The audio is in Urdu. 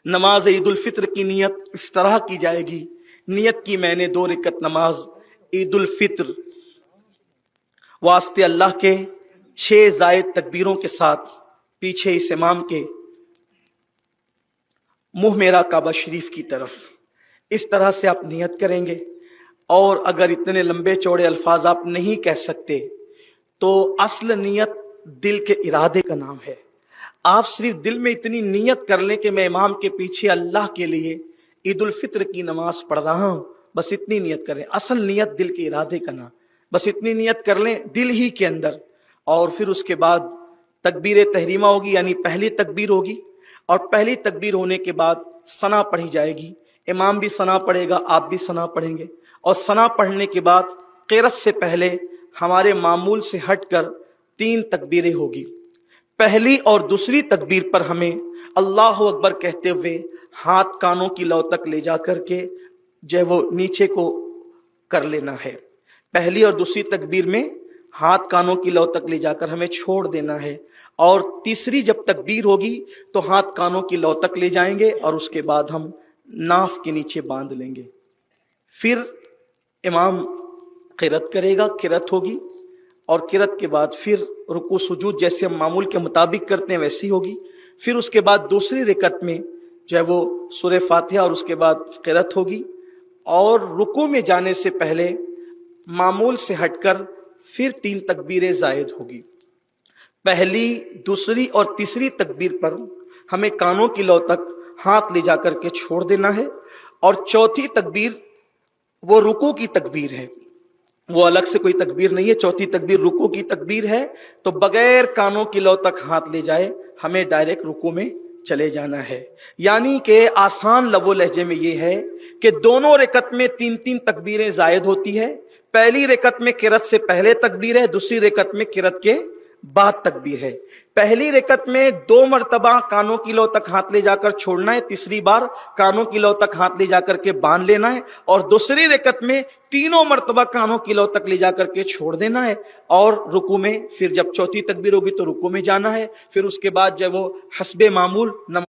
نماز عید الفطر کی نیت اس طرح کی جائے گی، نیت کی میں نے 2 رکعت نماز عید الفطر واسطے اللہ کے 6 زائد تکبیروں کے ساتھ، پیچھے اس امام کے منہ میرا کعبہ شریف کی طرف، اس طرح سے آپ نیت کریں گے۔ اور اگر اتنے لمبے چوڑے الفاظ آپ نہیں کہہ سکتے تو اصل نیت دل کے ارادے کا نام ہے۔ آپ صرف دل میں اتنی نیت کر لیں کہ میں امام کے پیچھے اللہ کے لیے عید الفطر کی نماز پڑھ رہا ہوں، بس اتنی نیت کریں۔ اصل نیت دل کے ارادے کا نام، بس اتنی نیت کر لیں دل ہی کے اندر۔ اور پھر اس کے بعد تکبیر تحریمہ ہوگی، یعنی پہلی تکبیر ہوگی، اور پہلی تکبیر ہونے کے بعد ثنا پڑھی جائے گی۔ امام بھی ثنا پڑھے گا، آپ بھی ثنا پڑھیں گے، اور ثنا پڑھنے کے بعد قرأت سے پہلے ہمارے معمول سے ہٹ کر 3 تکبیریں ہوگی۔ پہلی اور دوسری تکبیر پر ہمیں اللہ اکبر کہتے ہوئے ہاتھ کانوں کی لو تک لے جا کر کے جو ہے وہ نیچے کو کر لینا ہے۔ پہلی اور دوسری تکبیر میں ہاتھ کانوں کی لو تک لے جا کر ہمیں چھوڑ دینا ہے، اور تیسری جب تکبیر ہوگی تو ہاتھ کانوں کی لو تک لے جائیں گے، اور اس کے بعد ہم ناف کے نیچے باندھ لیں گے۔ پھر امام قرأت کرے گا، قرأت ہوگی، اور قرأت کے بعد پھر رکوع سجود جیسے ہم معمول کے مطابق کرتے ہیں ویسی ہوگی۔ پھر اس کے بعد دوسری رکعت میں جو ہے وہ سورہ فاتحہ اور اس کے بعد قرأت ہوگی، اور رکوع میں جانے سے پہلے معمول سے ہٹ کر پھر 3 تکبیریں زائد ہوگی۔ پہلی، دوسری اور تیسری تکبیر پر ہمیں کانوں کی لو تک ہاتھ لے جا کر کے چھوڑ دینا ہے، اور چوتھی تکبیر وہ رکوع کی تکبیر ہے، وہ الگ سے کوئی تکبیر نہیں ہے۔ چوتھی تکبیر رکوع کی تکبیر ہے، تو بغیر کانوں کی لو تک ہاتھ لے جائے ہمیں ڈائریکٹ رکوع میں چلے جانا ہے۔ یعنی کہ آسان لب و لہجے میں یہ ہے کہ دونوں رکعت میں 3 تکبیریں زائد ہوتی ہے۔ پہلی رکعت میں قرأت سے پہلے تکبیر ہے، دوسری رکعت میں قرأت کے بعد تکبیر ہے۔ پہلی رکعت میں 2 مرتبہ کانوں کی لو تک ہاتھ لے جا کر چھوڑنا ہے، تیسری بار کانوں کی لو تک ہاتھ لے جا کر کے باندھ لینا ہے، اور دوسری رکعت میں 3 مرتبہ کانوں کی لو تک لے جا کر کے چھوڑ دینا ہے، اور رکوع میں پھر جب چوتھی تکبیر ہوگی تو رکوع میں جانا ہے۔ پھر اس کے بعد جب وہ حسب معمول